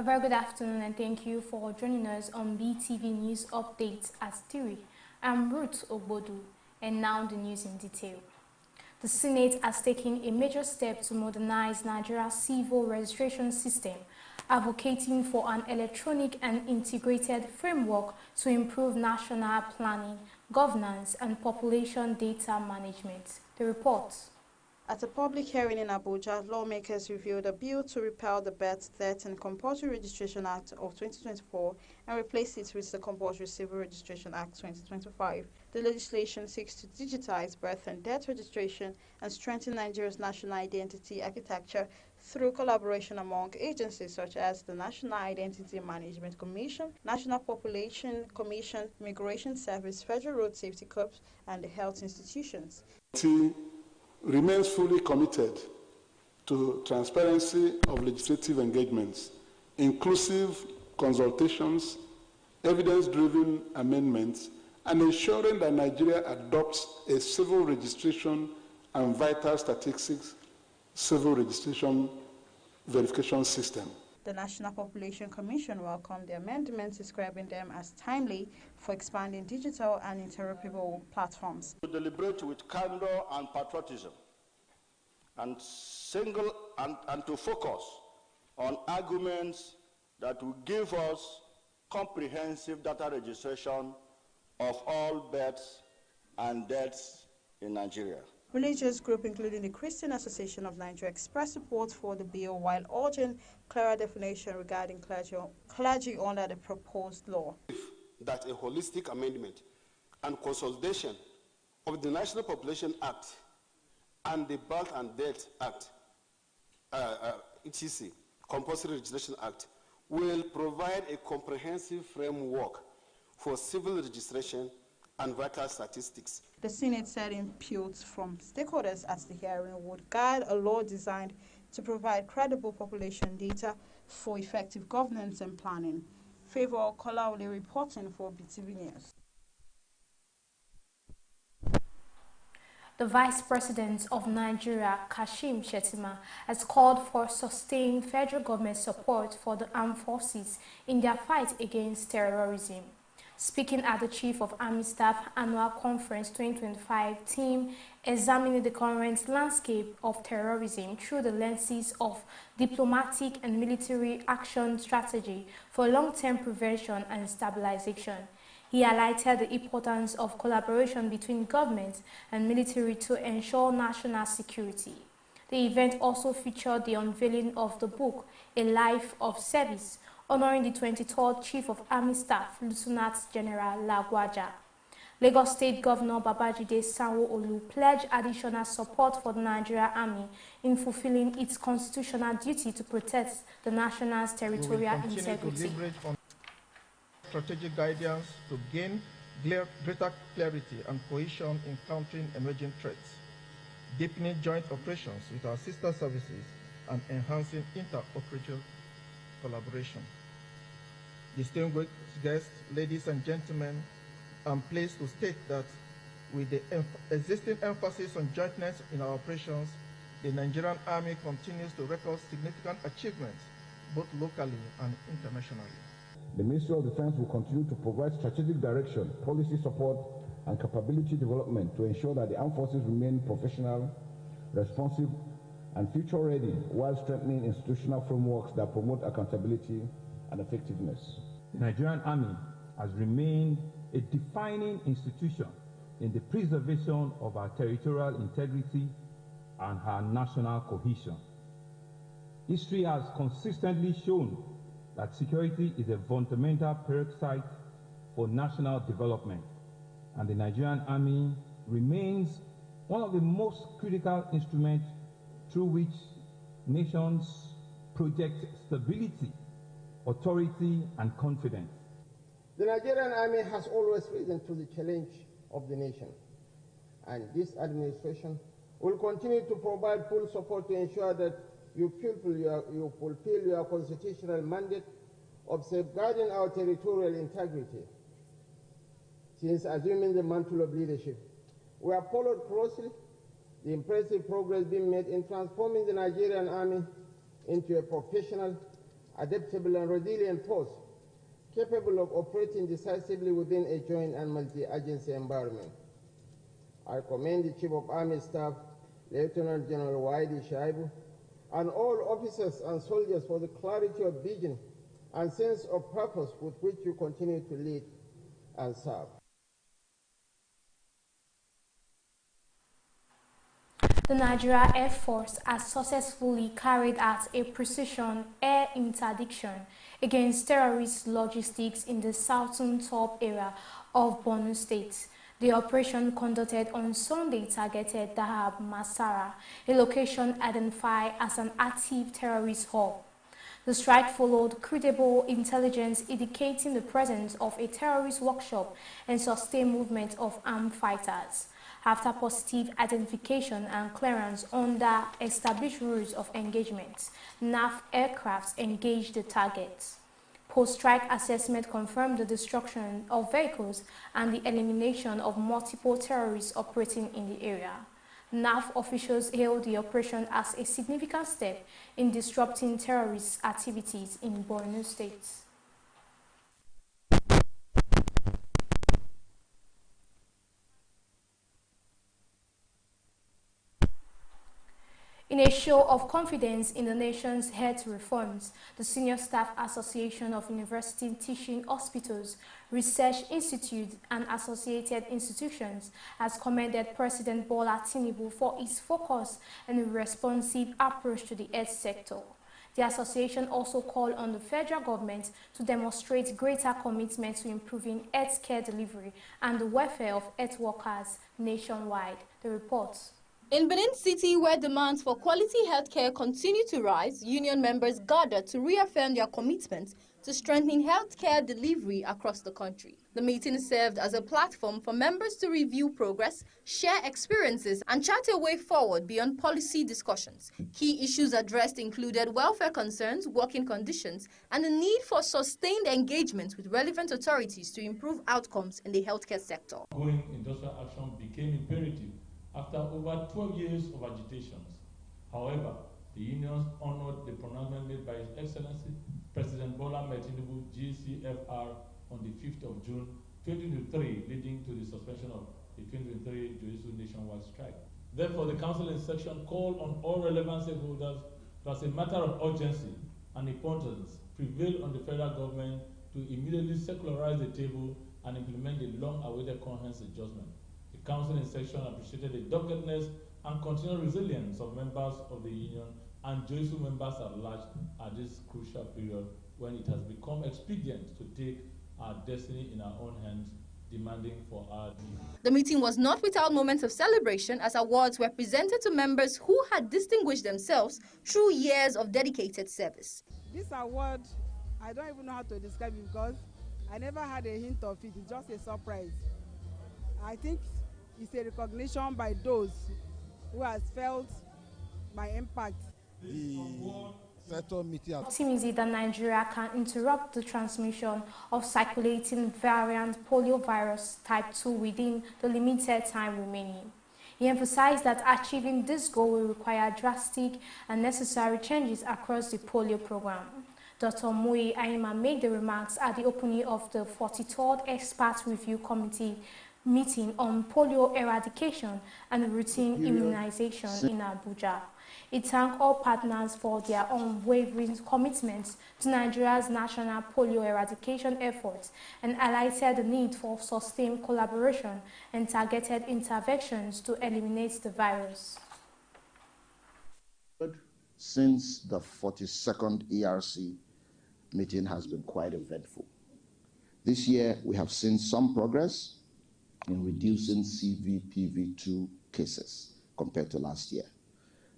very good afternoon and thank you for joining us on Beetv News Updates at 3. I'm Ruth Ogbodu, and now the news in detail. The Senate has taken a major step to modernize Nigeria's civil registration system, advocating for an electronic and integrated framework to improve national planning, governance, and population data management. The report. At a public hearing in Abuja, lawmakers reviewed a bill to repeal the Birth, Death and Compulsory Registration Act of 2024 and replace it with the Compulsory Civil Registration Act 2025. The legislation seeks to digitize birth and death registration and strengthen Nigeria's national identity architecture through collaboration among agencies such as the National Identity Management Commission, National Population Commission, Immigration Service, Federal Road Safety Corps, and the health institutions. Remains fully committed to transparency of legislative engagements, inclusive consultations, evidence-driven amendments, and ensuring that Nigeria adopts a civil registration and vital statistics civil registration verification system. The National Population Commission welcomed the amendments, describing them as timely for expanding digital and interoperable platforms. To deliberate with candor and patriotism and to focus on arguments that will give us comprehensive data registration of all births and deaths in Nigeria. Religious groups, including the Christian Association of Nigeria, expressed support for the bill while urging clearer definition regarding clergy under the proposed law. That a holistic amendment and consolidation of the National Population Act and the Birth and Death Act, etc., Compulsory Registration Act, will provide a comprehensive framework for civil registration and vital statistics. The Senate said inputs from stakeholders at the hearing would guide a law designed to provide credible population data for effective governance and planning. Favor Kolawole reporting for Beetv News. The Vice President of Nigeria, Kashim Shettima, has called for sustained federal government support for the armed forces in their fight against terrorism. Speaking at the Chief of Army Staff Annual Conference 2025 team examining the current landscape of terrorism through the lenses of diplomatic and military action strategy for long-term prevention and stabilization, he highlighted the importance of collaboration between government and military to ensure national security. The event also featured the unveiling of the book, A Life of Service, honoring the 23rd Chief of Army Staff, Lieutenant General Lagwaja. Lagos State Governor Babajide Sanwo-Olu pledged additional support for the Nigerian Army in fulfilling its constitutional duty to protect the nation's territorial integrity. Strategic guidance to gain greater clarity and cohesion in countering emerging threats, deepening joint operations with our sister services, and enhancing inter-operational collaboration. Distinguished guests, ladies and gentlemen, I'm pleased to state that with the existing emphasis on jointness in our operations, the Nigerian Army continues to record significant achievements both locally and internationally. The Ministry of Defense will continue to provide strategic direction, policy support, and capability development to ensure that the armed forces remain professional, responsive, and future-ready while strengthening institutional frameworks that promote accountability and effectiveness. The Nigerian Army has remained a defining institution in the preservation of our territorial integrity and our national cohesion. History has consistently shown that security is a fundamental prerequisite for national development, and the Nigerian Army remains one of the most critical instruments through which nations project stability, authority, and confidence. The Nigerian Army has always risen to the challenge of the nation, and this administration will continue to provide full support to ensure that you fulfill your constitutional mandate of safeguarding our territorial integrity. Since assuming the mantle of leadership, we have followed closely the impressive progress being made in transforming the Nigerian Army into a professional adaptable and resilient force capable of operating decisively within a joint and multi-agency environment. I commend the Chief of Army Staff, Lieutenant General Waidi Shaibu, and all officers and soldiers for the clarity of vision and sense of purpose with which you continue to lead and serve. The Nigeria Air Force has successfully carried out a precision air interdiction against terrorist logistics in the southern top area of Borno State. The operation conducted on Sunday targeted Dahab Masara, a location identified as an active terrorist hub. The strike followed credible intelligence indicating the presence of a terrorist workshop and sustained movement of armed fighters. After positive identification and clearance under established rules of engagement, NAF aircrafts engaged the targets. Post-strike assessment confirmed the destruction of vehicles and the elimination of multiple terrorists operating in the area. NAF officials hailed the operation as a significant step in disrupting terrorist activities in Borno State. In a show of confidence in the nation's health reforms, the Senior Staff Association of University Teaching Hospitals, Research Institutes, and associated institutions has commended President Bola Tinubu for his focus and responsive approach to the health sector. The association also called on the federal government to demonstrate greater commitment to improving health care delivery and the welfare of health workers nationwide. The report. In Benin City, where demands for quality healthcare continue to rise, union members gathered to reaffirm their commitment to strengthening healthcare delivery across the country. The meeting served as a platform for members to review progress, share experiences, and chart a way forward beyond policy discussions. Key issues addressed included welfare concerns, working conditions, and the need for sustained engagement with relevant authorities to improve outcomes in the healthcare sector. Ongoing industrial action became imperative after over 12 years of agitations. However, the unions honored the pronouncement made by His Excellency President Bola Tinubu GCFR on the 5th of June 2023, leading to the suspension of the 2023 Joisu nationwide strike. Therefore, the Council in section called on all relevant stakeholders to, as a matter of urgency and importance, prevail on the federal government to immediately secularize the table and implement the long-awaited comprehensive adjustment. The Council in section appreciated the doggedness and continued resilience of members of the union and Joisu members at large at this crucial period when it has become expedient to take our destiny in our own hands, demanding for our due. The meeting was not without moments of celebration as awards were presented to members who had distinguished themselves through years of dedicated service. This award, I don't even know how to describe it because I never had a hint of it. It's just a surprise. I think it's a recognition by those who has felt my impact. The sector meeting. Optimism that Nigeria can interrupt the transmission of circulating variant polio virus type 2 within the limited time remaining. He emphasized that achieving this goal will require drastic and necessary changes across the polio program. Dr. Mui Aima made the remarks at the opening of the 43rd Expert Review Committee meeting on polio eradication and routine immunization in Abuja. It thanked all partners for their unwavering commitment to Nigeria's national polio eradication efforts and highlighted the need for sustained collaboration and targeted interventions to eliminate the virus. Since the 42nd ERC meeting has been quite eventful. This year, we have seen some progress in reducing CVPV2 cases compared to last year.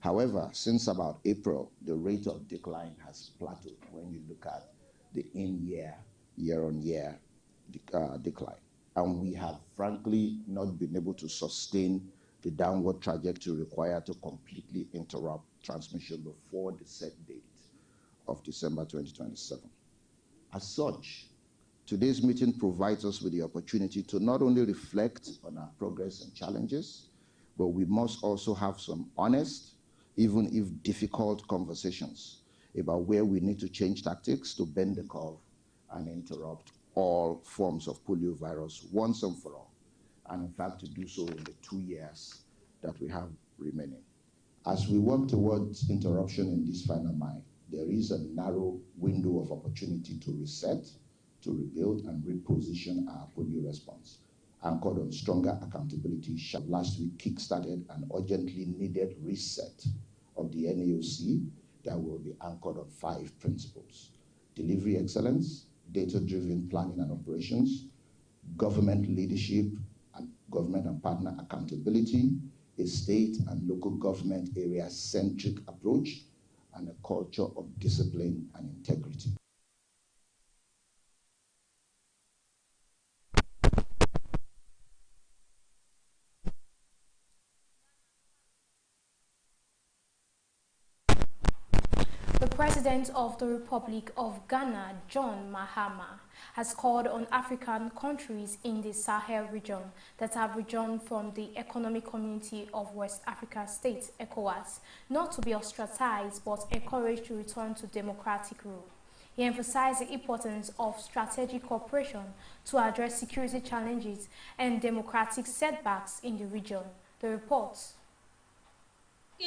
However, since about April, the rate of decline has plateaued when you look at the year-on-year decline. And we have frankly not been able to sustain the downward trajectory required to completely interrupt transmission before the set date of December 2027. As such, today's meeting provides us with the opportunity to not only reflect on our progress and challenges, but we must also have some honest, even if difficult, conversations about where we need to change tactics to bend the curve and interrupt all forms of poliovirus once and for all, and in fact to do so in the 2 years that we have remaining. As we work towards interruption in this final mile, there is a narrow window of opportunity to reset, to rebuild and reposition our polio response, anchored on stronger accountability. Last week kick-started an urgently needed reset of the NAOC that will be anchored on 5 principles: delivery excellence, data-driven planning and operations, government leadership and government and partner accountability, a state and local government area-centric approach, and a culture of discipline and integrity. The President of the Republic of Ghana, John Mahama, has called on African countries in the Sahel region that have withdrawn from the Economic Community of West African States, ECOWAS, not to be ostracized but encouraged to return to democratic rule. He emphasized the importance of strategic cooperation to address security challenges and democratic setbacks in the region. The report.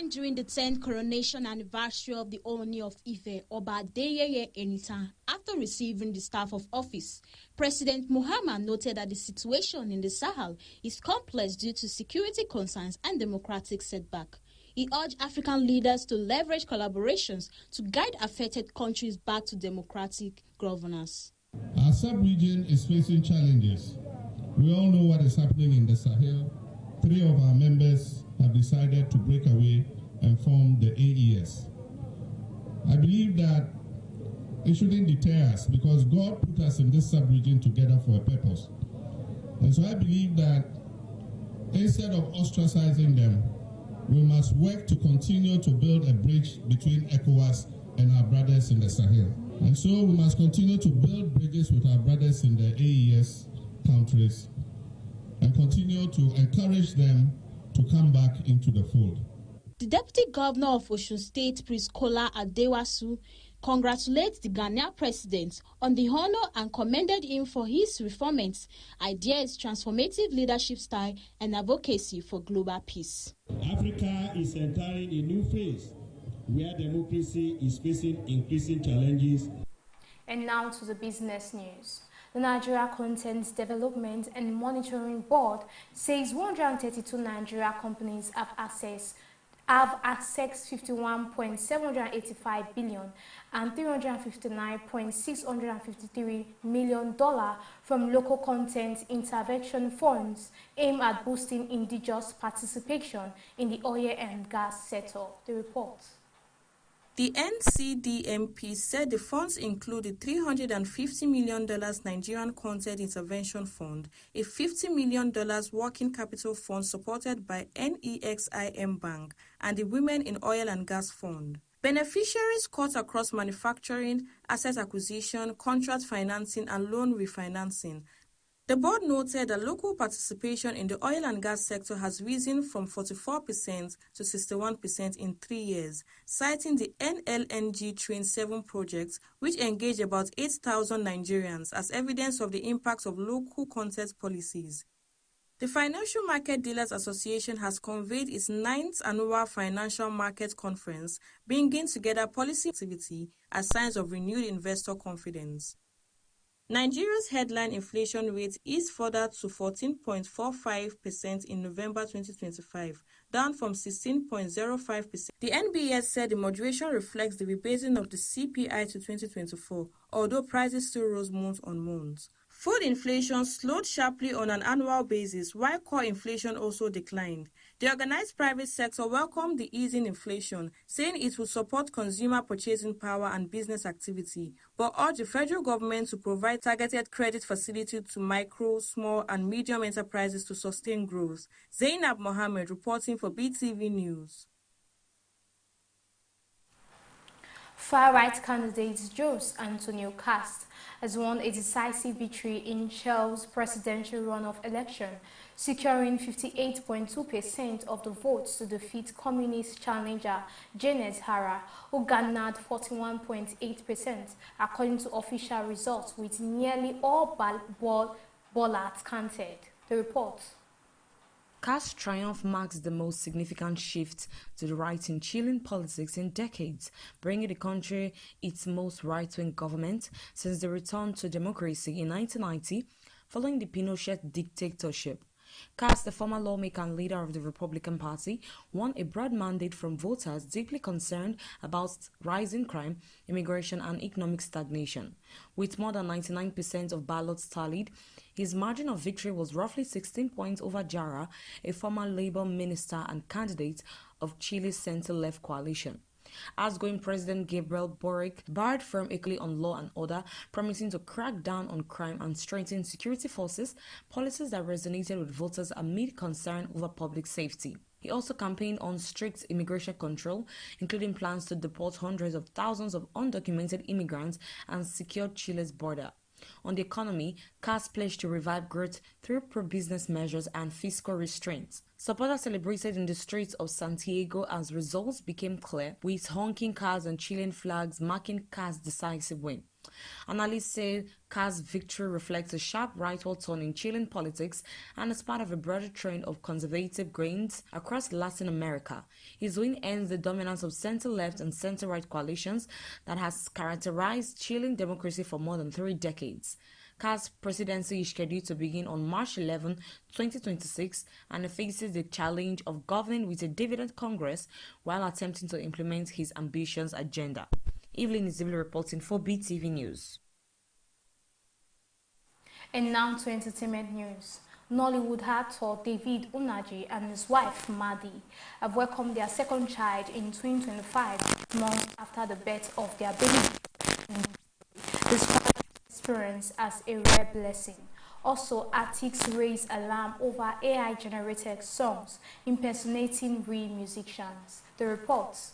During the 10th coronation anniversary of the Ooni of Ife, Oba Adeyeye Enita, after receiving the staff of office, President Mahama noted that the situation in the Sahel is complex due to security concerns and democratic setback. He urged African leaders to leverage collaborations to guide affected countries back to democratic governance. Our sub-region is facing challenges. We all know what is happening in the Sahel. 3 of our members have decided to break away and form the AES. I believe that it shouldn't deter us because God put us in this sub-region together for a purpose. And so I believe that instead of ostracizing them, we must work to continue to build a bridge between ECOWAS and our brothers in the Sahel. And so we must continue to build bridges with our brothers in the AES countries and continue to encourage them to come back into the fold. The Deputy Governor of Osun State, Priscola Adewasu, congratulates the Ghanaian president on the honor and commended him for his reformants, ideas, transformative leadership style, and advocacy for global peace. Africa is entering a new phase where democracy is facing increasing challenges. And now to the business news. The Nigeria Content Development and Monitoring Board says 132 Nigeria companies have accessed 51.785 billion and $359.653 million from local content intervention funds aimed at boosting indigenous participation in the oil and gas sector. The report. The NCDMP said the funds include the $350 million Nigerian Content Intervention Fund, a $50 million working capital fund supported by NEXIM Bank, and the Women in Oil and Gas Fund. Beneficiaries cut across manufacturing, asset acquisition, contract financing, and loan refinancing. The board noted that local participation in the oil and gas sector has risen from 44% to 61% in 3 years, citing the NLNG Train 7 project, which engaged about 8,000 Nigerians as evidence of the impact of local content policies. The Financial Market Dealers Association has convened its 9th annual Financial Market Conference, bringing together policy activity as signs of renewed investor confidence. Nigeria's headline inflation rate eased further to 14.45% in November 2025, down from 16.05%. The NBS said the moderation reflects the rebasing of the CPI to 2024, although prices still rose month on month. Food inflation slowed sharply on an annual basis, while core inflation also declined. The organized private sector welcomed the easing inflation, saying it would support consumer purchasing power and business activity, but urged the federal government to provide targeted credit facility to micro, small, and medium enterprises to sustain growth. Zainab Mohammed reporting for BTV News. Far-right candidate Jose Antonio Cast has won a decisive victory in Chile's presidential runoff election, securing 58.2% of the votes to defeat communist challenger Janet Hara, who garnered 41.8%, according to official results, with nearly all ballots counted. The report. Cast's triumph marks the most significant shift to the right in Chilean politics in decades, bringing the country its most right-wing government since the return to democracy in 1990, following the Pinochet dictatorship. Cast, the former lawmaker and leader of the Republican Party, won a broad mandate from voters deeply concerned about rising crime, immigration and economic stagnation. With more than 99% of ballots tallied, his margin of victory was roughly 16 points over Jara, a former Labour minister and candidate of Chile's center-left coalition. Outgoing President Gabriel Boric barred firm equally on law and order, promising to crack down on crime and strengthen security forces, policies that resonated with voters amid concern over public safety. He also campaigned on strict immigration control, including plans to deport hundreds of thousands of undocumented immigrants and secure Chile's border. On the economy, Cast pledged to revive growth through pro-business measures and fiscal restraints. Supporters celebrated in the streets of Santiago as results became clear, with honking cars and Chilean flags marking Cast's decisive win. Analysts say Cast's victory reflects a sharp rightward turn in Chilean politics and is part of a broader trend of conservative gains across Latin America. His win ends the dominance of center-left and center-right coalitions that has characterized Chilean democracy for more than 3 decades. Cast's presidency is scheduled to begin on March 11, 2026, and faces the challenge of governing with a dividend Congress while attempting to implement his ambitious agenda. Evelyn Izibili reporting for Beetv News. And now to entertainment news. Nollywood actor David Unaji and his wife Maddie have welcomed their second child in 2025, months after the birth of their baby. This child is experienced as a rare blessing. Also, artists raise alarm over AI-generated songs impersonating real musicians. The reports.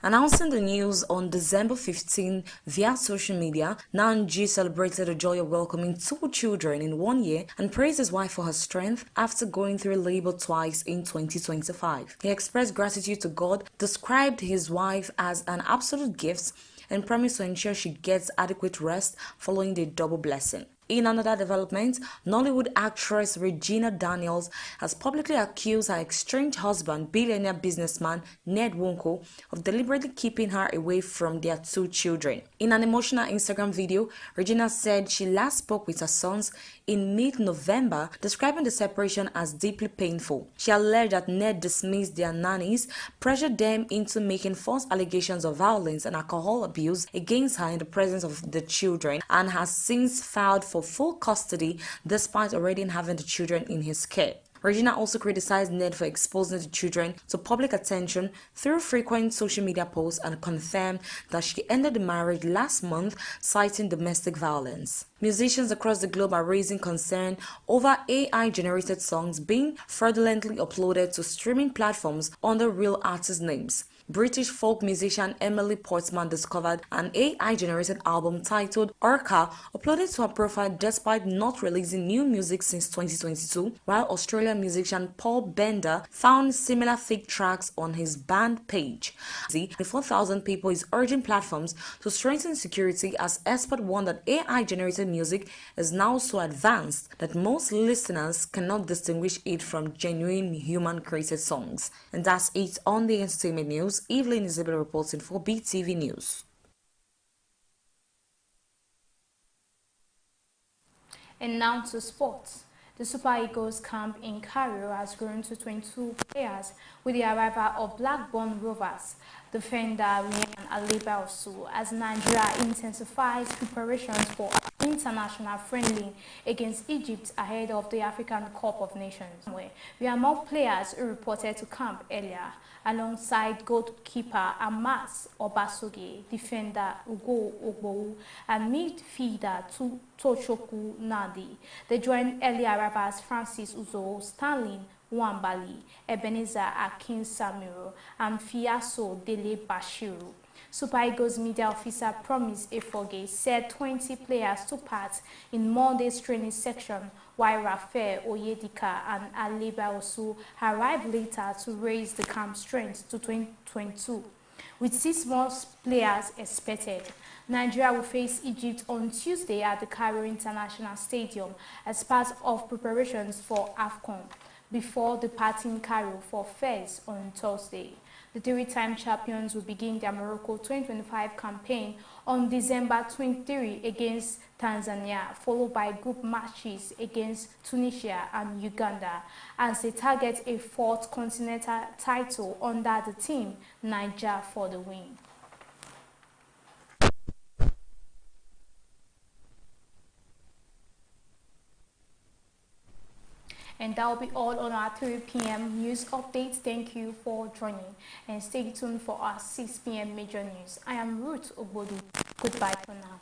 Announcing the news on December 15 via social media, Nanji celebrated the joy of welcoming 2 children in 1 year and praised his wife for her strength after going through labor twice in 2025. He expressed gratitude to God, described his wife as an absolute gift, and promised to ensure she gets adequate rest following the double blessing. In another development, Nollywood actress Regina Daniels has publicly accused her estranged husband, billionaire businessman Ned Nwoko, of deliberately keeping her away from their 2 children. In an emotional Instagram video, Regina said she last spoke with her sons in mid-November, describing the separation as deeply painful. She alleged that Ned dismissed their nannies, pressured them into making false allegations of violence and alcohol abuse against her in the presence of the children, and has since filed for full custody despite already having the children in his care. Regina also criticized Ned for exposing the children to public attention through frequent social media posts and confirmed that she ended the marriage last month, citing domestic violence. Musicians across the globe are raising concern over AI-generated songs being fraudulently uploaded to streaming platforms under real artist names. British folk musician Emily Portman discovered an AI-generated album titled Orca uploaded to her profile despite not releasing new music since 2022, while Australian musician Paul Bender found similar fake tracks on his band page. 4,000 people is urging platforms to strengthen security as experts warn that AI-generated music is now so advanced that most listeners cannot distinguish it from genuine human-created songs. And that's it on the entertainment news. Evelyn Izibili reporting for Beetv News. And now to sports. The Super Eagles camp in Cairo has grown to 22 players with the arrival of Blackburn Rovers defender Ryan Aleba-Osu as Nigeria intensifies preparations for an international friendly against Egypt ahead of the African Cup of Nations. We have more players who reported to camp earlier, alongside goalkeeper Amas Obasoge, defender Ugo Ogbowu, and midfielder Tochoku Nadi. They joined early arrivals Francis Uzo, Stanley Nwambali, Ebenezer Akinsamiro, and Fiaso Dele Bashiru. Super Eagles media officer Promise Efoge said 20 players took part in Monday's training section, while Rafael Oyedika and Aleba Osu arrived later to raise the camp strength to 22. With 6 more players expected, Nigeria will face Egypt on Tuesday at the Cairo International Stadium as part of preparations for AFCON, before departing Cairo for Fez on Thursday. The 3-time champions will begin their Morocco 2025 campaign on December 23 against Tanzania, followed by group matches against Tunisia and Uganda, as they target a 4th continental title under the team Niger for the win. And that will be all on our 3 p.m. news update. Thank you for joining and stay tuned for our 6 p.m. major news. I am Ruth Obodu. Goodbye for now.